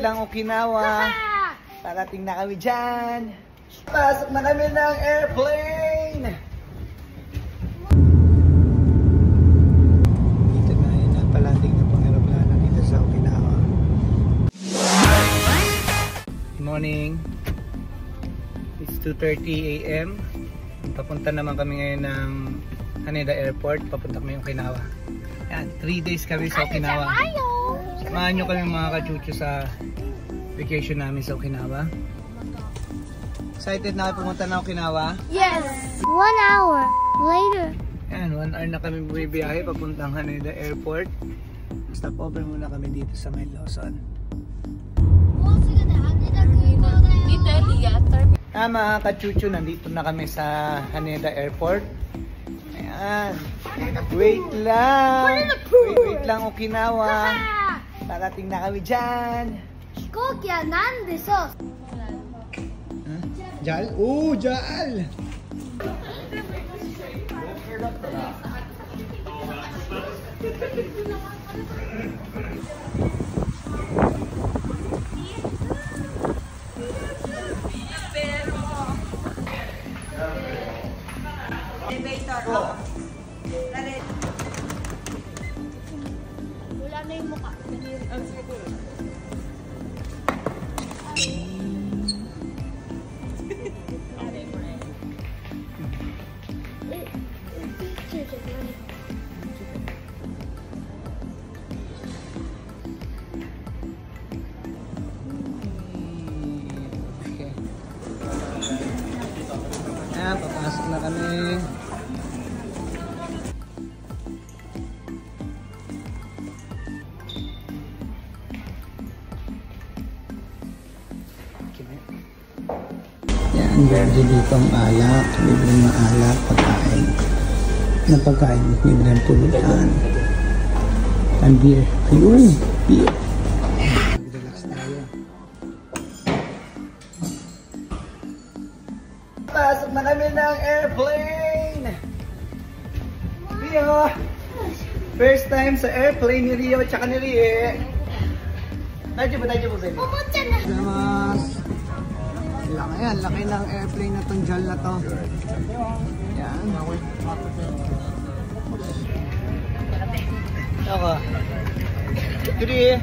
lang Okinawa. Parating na kami dyan. Pasok na kami ng airplane. Dito na yun ang palanding ng pang-aeroplano dito sa Okinawa. Good morning. It's 2:30 AM. Papunta naman kami ngayon ng Haneda Airport. Papunta kami yung Okinawa. Yan, 3 days kami sa Okinawa. Samahan nyo kami mga kachucho sa vacation namin sa Okinawa. Excited na kayo pumunta na Okinawa? Yes! 1 hour later. Yan, 1 hour na kami bumibiyahe papuntang Haneda Airport. Stop over muna kami dito sa May Lawson. Mga kachucho, nandito na kami sa Haneda Airport. Ayan. Wait lang. Wait lang Okinawa. Parating na kami dyan. Hikoki wa nan desu? Jal? Oh, Jal! Wala na yung mukha. Ayan, papasok na kami. Yan, verde dito ang alak. Libre ng alak, pagkain. Na pagkain, libre ng tulutan. And beer. Ayun, beer. Relax tayo. Pasok na kami ng airplane! Rio! First time sa airplane ni Rio at saka ni Rie. Tayo ba, baby? Pumunta na! Salamat! Ayan, laki ng airplane na tong JAL na to. Yan. Ako. Rie!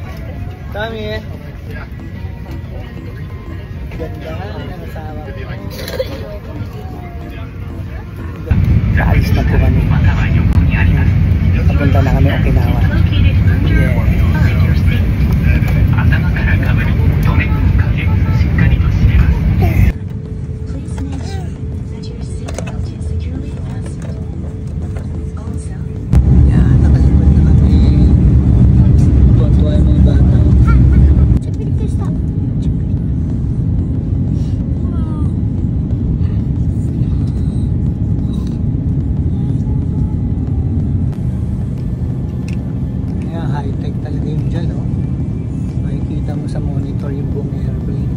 Dami eh. Ganda nga ang asawa ko. Alis na po kami. Papunta na kami Okinawa. High-tech talaga yung dyan, oh. Makikita mo sa monitor yung buong airplane.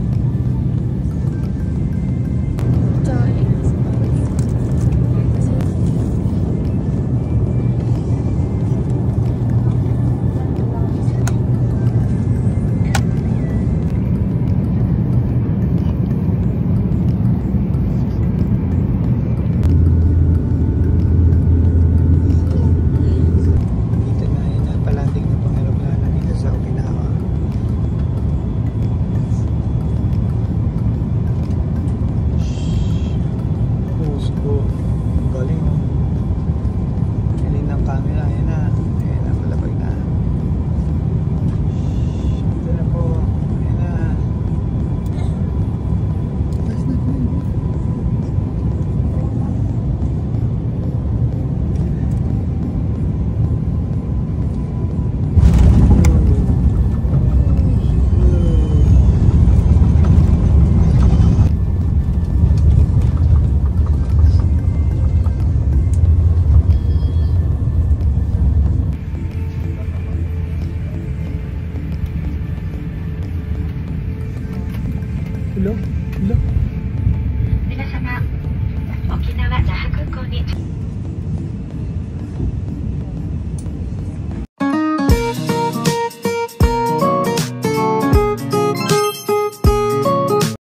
Look.